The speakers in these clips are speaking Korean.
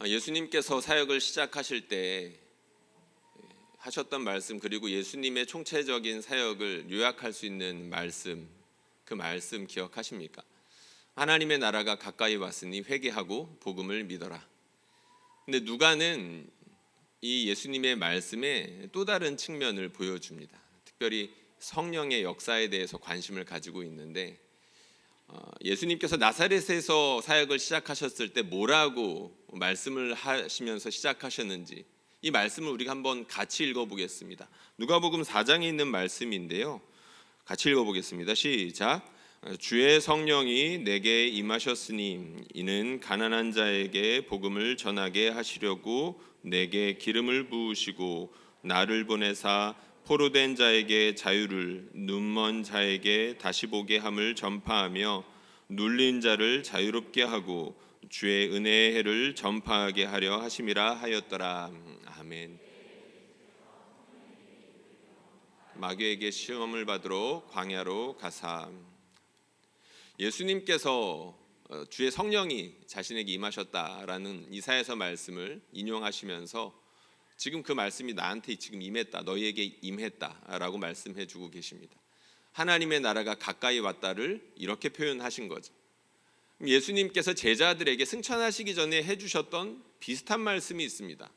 예수님께서 사역을 시작하실 때 하셨던 말씀, 그리고 예수님의 총체적인 사역을 요약할 수 있는 말씀, 그 말씀 기억하십니까? 하나님의 나라가 가까이 왔으니 회개하고 복음을 믿어라. 근데 누가는 이 예수님의 말씀에 또 다른 측면을 보여줍니다. 특별히 성령의 역사에 대해서 관심을 가지고 있는데, 예수님께서 나사렛에서 사역을 시작하셨을 때 뭐라고 말씀을 하시면서 시작하셨는지, 이 말씀을 우리가 한번 같이 읽어보겠습니다. 누가복음 4장에 있는 말씀인데요, 같이 읽어보겠습니다. 시작. 주의 성령이 내게 임하셨으니 이는 가난한 자에게 복음을 전하게 하시려고 내게 기름을 부으시고 나를 보내사 포로된 자에게 자유를, 눈먼 자에게 다시 보게 함을 전파하며 눌린 자를 자유롭게 하고 주의 은혜의 해를 전파하게 하려 하심이라 하였더라. 아멘. 마귀에게 시험을 받으러 광야로 가사. 예수님께서 주의 성령이 자신에게 임하셨다라는 이사야서 말씀을 인용하시면서 지금 그 말씀이 나한테 지금 임했다, 너희에게 임했다라고 말씀해주고 계십니다. 하나님의 나라가 가까이 왔다를 이렇게 표현하신 거죠. 예수님께서 제자들에게 승천하시기 전에 해주셨던 비슷한 말씀이 있습니다.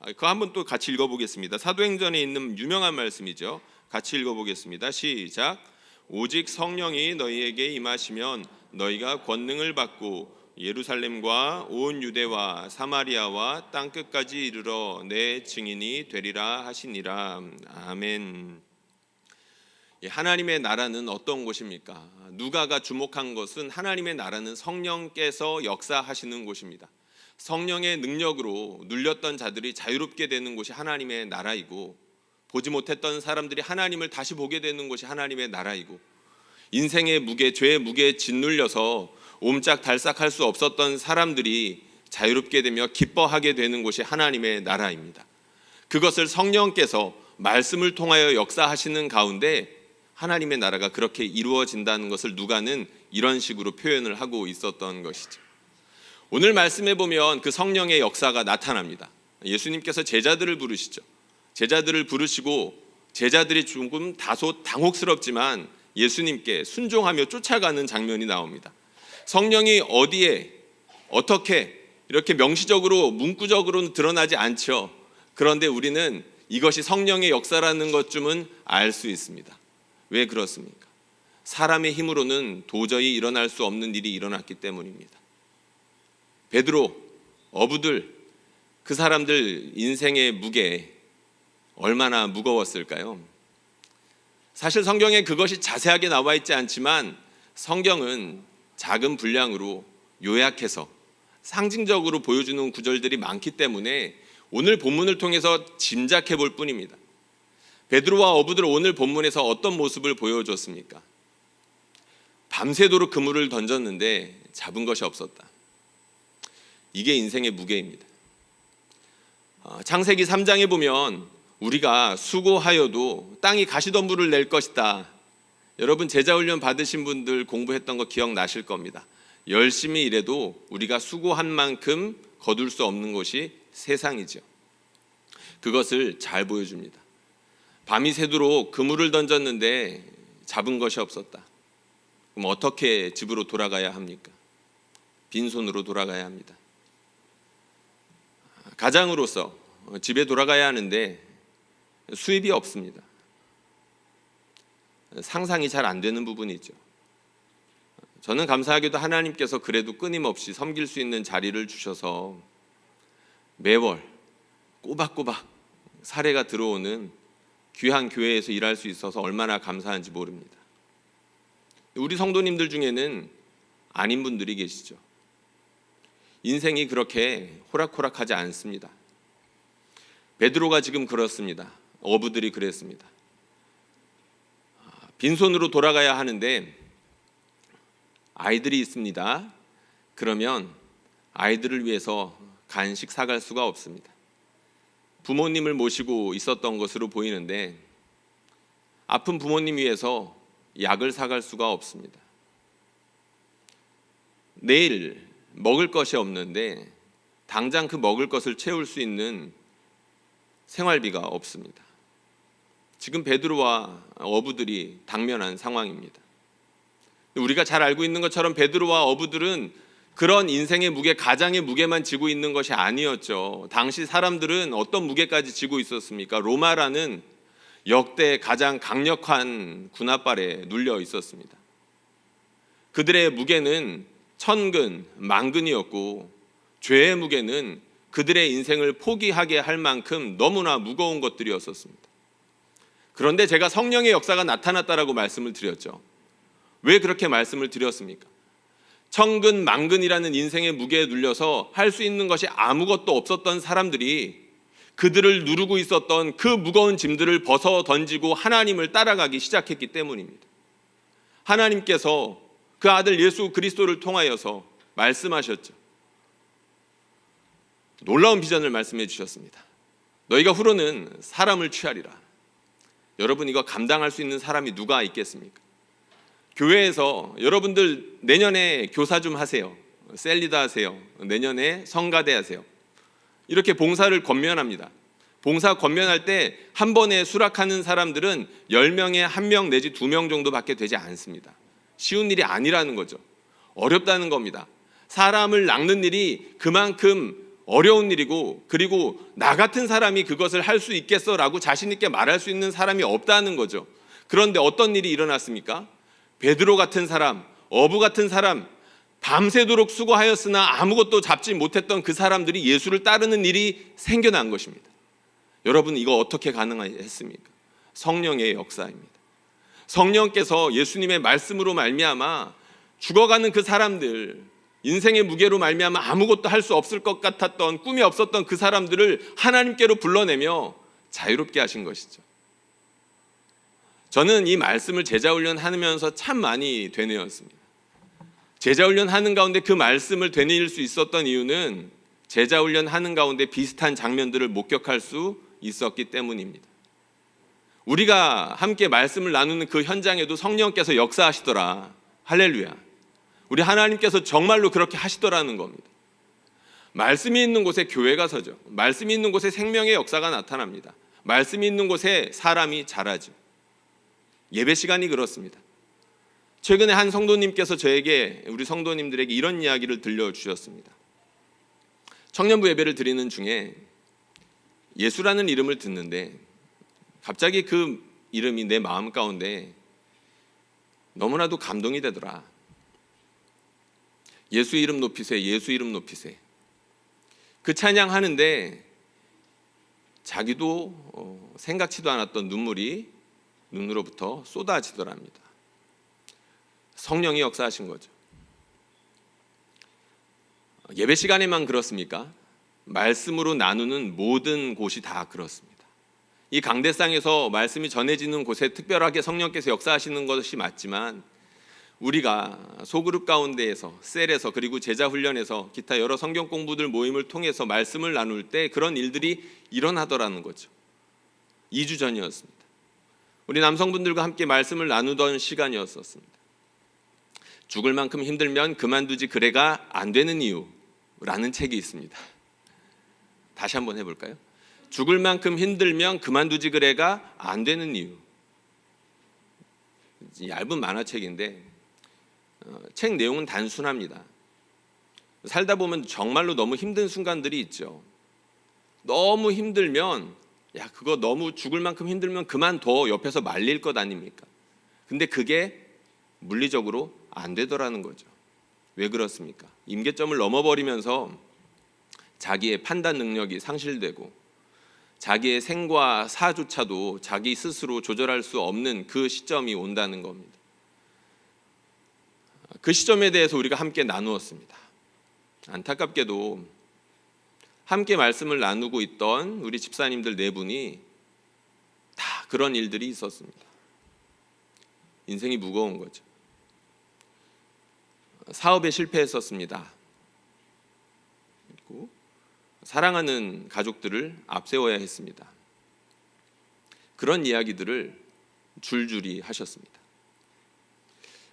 그거 한번 또 같이 읽어보겠습니다. 사도행전에 있는 유명한 말씀이죠. 같이 읽어보겠습니다. 시작. 오직 성령이 너희에게 임하시면 너희가 권능을 받고 예루살렘과 온 유대와 사마리아와 땅끝까지 이르러 내 증인이 되리라 하시니라. 아멘. 하나님의 나라는 어떤 곳입니까? 누가가 주목한 것은 하나님의 나라는 성령께서 역사하시는 곳입니다. 성령의 능력으로 눌렸던 자들이 자유롭게 되는 곳이 하나님의 나라이고, 보지 못했던 사람들이 하나님을 다시 보게 되는 곳이 하나님의 나라이고, 인생의 무게, 죄의 무게에 짓눌려서 옴짝달싹할 수 없었던 사람들이 자유롭게 되며 기뻐하게 되는 곳이 하나님의 나라입니다. 그것을 성령께서 말씀을 통하여 역사하시는 가운데 하나님의 나라가 그렇게 이루어진다는 것을 누가는 이런 식으로 표현을 하고 있었던 것이죠. 오늘 말씀에 보면 그 성령의 역사가 나타납니다. 예수님께서 제자들을 부르시죠. 제자들을 부르시고 제자들이 조금 다소 당혹스럽지만 예수님께 순종하며 쫓아가는 장면이 나옵니다. 성령이 어디에 어떻게 이렇게 명시적으로 문구적으로는 드러나지 않죠. 그런데 우리는 이것이 성령의 역사라는 것쯤은 알 수 있습니다. 왜 그렇습니까? 사람의 힘으로는 도저히 일어날 수 없는 일이 일어났기 때문입니다. 베드로, 어부들, 그 사람들 인생의 무게 얼마나 무거웠을까요? 사실 성경에 그것이 자세하게 나와 있지 않지만 성경은 작은 분량으로 요약해서 상징적으로 보여주는 구절들이 많기 때문에 오늘 본문을 통해서 짐작해 볼 뿐입니다. 베드로와 어부들 오늘 본문에서 어떤 모습을 보여줬습니까? 밤새도록 그물을 던졌는데 잡은 것이 없었다. 이게 인생의 무게입니다. 창세기 3장에 보면 우리가 수고하여도 땅이 가시덤불을 낼 것이다. 여러분 제자훈련 받으신 분들 공부했던 거 기억나실 겁니다. 열심히 일해도 우리가 수고한 만큼 거둘 수 없는 것이 세상이죠. 그것을 잘 보여줍니다. 밤이 새도록 그물을 던졌는데 잡은 것이 없었다. 그럼 어떻게 집으로 돌아가야 합니까? 빈손으로 돌아가야 합니다. 가장으로서 집에 돌아가야 하는데 수입이 없습니다. 상상이 잘 안 되는 부분이죠. 저는 감사하게도 하나님께서 그래도 끊임없이 섬길 수 있는 자리를 주셔서 매월 꼬박꼬박 사례가 들어오는 귀한 교회에서 일할 수 있어서 얼마나 감사한지 모릅니다. 우리 성도님들 중에는 아닌 분들이 계시죠. 인생이 그렇게 호락호락하지 않습니다. 베드로가 지금 그렇습니다. 어부들이 그랬습니다. 빈손으로 돌아가야 하는데 아이들이 있습니다. 그러면 아이들을 위해서 간식 사갈 수가 없습니다. 부모님을 모시고 있었던 것으로 보이는데 아픈 부모님 위해서 약을 사갈 수가 없습니다. 내일 먹을 것이 없는데 당장 그 먹을 것을 채울 수 있는 생활비가 없습니다. 지금 베드로와 어부들이 당면한 상황입니다. 우리가 잘 알고 있는 것처럼 베드로와 어부들은 그런 인생의 무게, 가장의 무게만 지고 있는 것이 아니었죠. 당시 사람들은 어떤 무게까지 지고 있었습니까? 로마라는 역대 가장 강력한 군합발에 눌려 있었습니다. 그들의 무게는 천근, 만근이었고 죄의 무게는 그들의 인생을 포기하게 할 만큼 너무나 무거운 것들이었었습니다. 그런데 제가 성령의 역사가 나타났다라고 말씀을 드렸죠. 왜 그렇게 말씀을 드렸습니까? 천근, 만근이라는 인생의 무게에 눌려서 할 수 있는 것이 아무것도 없었던 사람들이 그들을 누르고 있었던 그 무거운 짐들을 벗어 던지고 하나님을 따라가기 시작했기 때문입니다. 하나님께서 그 아들 예수 그리스도를 통하여서 말씀하셨죠. 놀라운 비전을 말씀해 주셨습니다. 너희가 후로는 사람을 취하리라. 여러분, 이거 감당할 수 있는 사람이 누가 있겠습니까? 교회에서 여러분들 내년에 교사 좀 하세요. 셀리다 하세요. 내년에 성가대 하세요. 이렇게 봉사를 권면합니다. 봉사 권면할 때 한 번에 수락하는 사람들은 10명에 1명 내지 2명 정도밖에 되지 않습니다. 쉬운 일이 아니라는 거죠. 어렵다는 겁니다. 사람을 낚는 일이 그만큼 어려운 일이고, 그리고 나 같은 사람이 그것을 할 수 있겠어라고 자신 있게 말할 수 있는 사람이 없다는 거죠. 그런데 어떤 일이 일어났습니까? 베드로 같은 사람, 어부 같은 사람, 밤새도록 수고하였으나 아무것도 잡지 못했던 그 사람들이 예수를 따르는 일이 생겨난 것입니다. 여러분, 이거 어떻게 가능했습니까? 성령의 역사입니다. 성령께서 예수님의 말씀으로 말미암아 죽어가는 그 사람들, 인생의 무게로 말미암아 아무것도 할 수 없을 것 같았던, 꿈이 없었던 그 사람들을 하나님께로 불러내며 자유롭게 하신 것이죠. 저는 이 말씀을 제자훈련 하면서 참 많이 되뇌었습니다. 제자훈련 하는 가운데 그 말씀을 되뇌일 수 있었던 이유는 제자훈련 하는 가운데 비슷한 장면들을 목격할 수 있었기 때문입니다. 우리가 함께 말씀을 나누는 그 현장에도 성령께서 역사하시더라. 할렐루야. 우리 하나님께서 정말로 그렇게 하시더라는 겁니다. 말씀이 있는 곳에 교회가 서죠. 말씀이 있는 곳에 생명의 역사가 나타납니다. 말씀이 있는 곳에 사람이 자라죠. 예배 시간이 그렇습니다. 최근에 한 성도님께서 저에게, 우리 성도님들에게 이런 이야기를 들려주셨습니다. 청년부 예배를 드리는 중에 예수라는 이름을 듣는데 갑자기 그 이름이 내 마음 가운데 너무나도 감동이 되더라. 예수 이름 높이세, 예수 이름 높이세. 그 찬양하는데 자기도 생각지도 않았던 눈물이 눈으로부터 쏟아지더랍니다. 성령이 역사하신 거죠. 예배 시간에만 그렇습니까? 말씀으로 나누는 모든 곳이 다 그렇습니다. 이 강대상에서 말씀이 전해지는 곳에 특별하게 성령께서 역사하시는 것이 맞지만, 우리가 소그룹 가운데에서, 셀에서, 그리고 제자훈련에서, 기타 여러 성경 공부들 모임을 통해서 말씀을 나눌 때 그런 일들이 일어나더라는 거죠. 2주 전이었습니다. 우리 남성분들과 함께 말씀을 나누던 시간이었습니다. 죽을 만큼 힘들면 그만두지 그래가 안 되는 이유라는 책이 있습니다. 다시 한번 해볼까요? 죽을 만큼 힘들면 그만두지 그래가 안 되는 이유. 얇은 만화책인데 책 내용은 단순합니다. 살다 보면 정말로 너무 힘든 순간들이 있죠. 너무 힘들면, 야, 그거 너무 죽을 만큼 힘들면 그만둬, 옆에서 말릴 것 아닙니까? 근데 그게 물리적으로 안 되더라는 거죠. 왜 그렇습니까? 임계점을 넘어버리면서 자기의 판단 능력이 상실되고 자기의 생과 사조차도 자기 스스로 조절할 수 없는 그 시점이 온다는 겁니다. 그 시점에 대해서 우리가 함께 나누었습니다. 안타깝게도 함께 말씀을 나누고 있던 우리 집사님들 4분이 다 그런 일들이 있었습니다. 인생이 무거운 거죠. 사업에 실패했었습니다. 그리고 사랑하는 가족들을 앞세워야 했습니다. 그런 이야기들을 줄줄이 하셨습니다.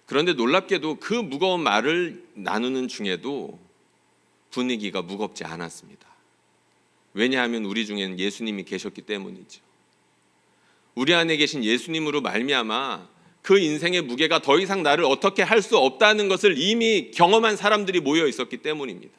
그런데 놀랍게도 그 무거운 말을 나누는 중에도 분위기가 무겁지 않았습니다. 왜냐하면 우리 중에는 예수님이 계셨기 때문이죠. 우리 안에 계신 예수님으로 말미암아 그 인생의 무게가 더 이상 나를 어떻게 할 수 없다는 것을 이미 경험한 사람들이 모여 있었기 때문입니다.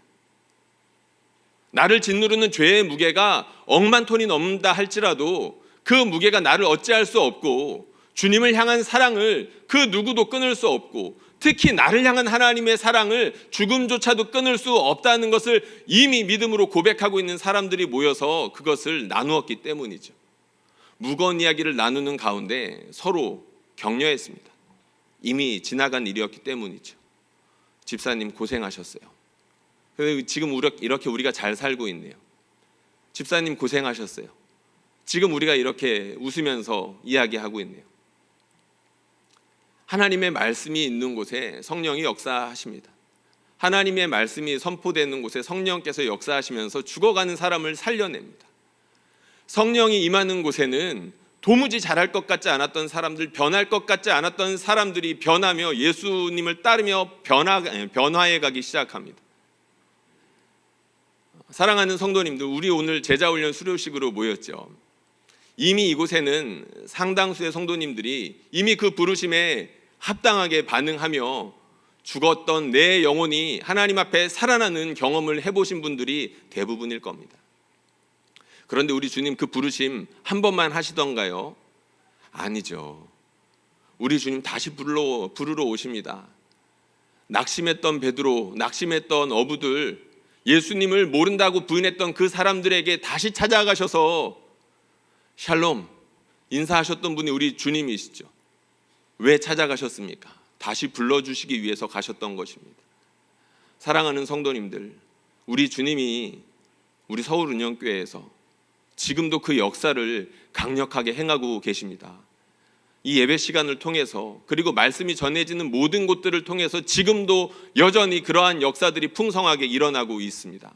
나를 짓누르는 죄의 무게가 억만 톤이 넘는다 할지라도 그 무게가 나를 어찌할 수 없고, 주님을 향한 사랑을 그 누구도 끊을 수 없고, 특히 나를 향한 하나님의 사랑을 죽음조차도 끊을 수 없다는 것을 이미 믿음으로 고백하고 있는 사람들이 모여서 그것을 나누었기 때문이죠. 무거운 이야기를 나누는 가운데 서로 격려했습니다. 이미 지나간 일이었기 때문이죠. 집사님 고생하셨어요. 지금 이렇게 우리가 잘 살고 있네요. 집사님 고생하셨어요. 지금 우리가 이렇게 웃으면서 이야기하고 있네요. 하나님의 말씀이 있는 곳에 성령이 역사하십니다. 하나님의 말씀이 선포되는 곳에 성령께서 역사하시면서 죽어가는 사람을 살려냅니다. 성령이 임하는 곳에는 도무지 잘할 것 같지 않았던 사람들, 변할 것 같지 않았던 사람들이 변하며 예수님을 따르며 변화해 가기 시작합니다. 사랑하는 성도님들, 우리 오늘 제자훈련 수료식으로 모였죠. 이미 이곳에는 상당수의 성도님들이 이미 그 부르심에 합당하게 반응하며 죽었던 내 영혼이 하나님 앞에 살아나는 경험을 해보신 분들이 대부분일 겁니다. 그런데 우리 주님 그 부르심 한 번만 하시던가요? 아니죠. 우리 주님 다시 부르러 오십니다. 낙심했던 베드로, 낙심했던 어부들, 예수님을 모른다고 부인했던 그 사람들에게 다시 찾아가셔서 샬롬 인사하셨던 분이 우리 주님이시죠. 왜 찾아가셨습니까? 다시 불러주시기 위해서 가셨던 것입니다. 사랑하는 성도님들, 우리 주님이 우리 서울운영교회에서 지금도 그 역사를 강력하게 행하고 계십니다. 이 예배 시간을 통해서, 그리고 말씀이 전해지는 모든 곳들을 통해서 지금도 여전히 그러한 역사들이 풍성하게 일어나고 있습니다.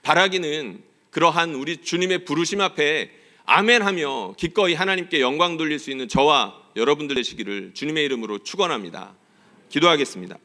바라기는 그러한 우리 주님의 부르심 앞에 아멘하며 기꺼이 하나님께 영광 돌릴 수 있는 저와 여러분들 되시기를 주님의 이름으로 축원합니다. 기도하겠습니다.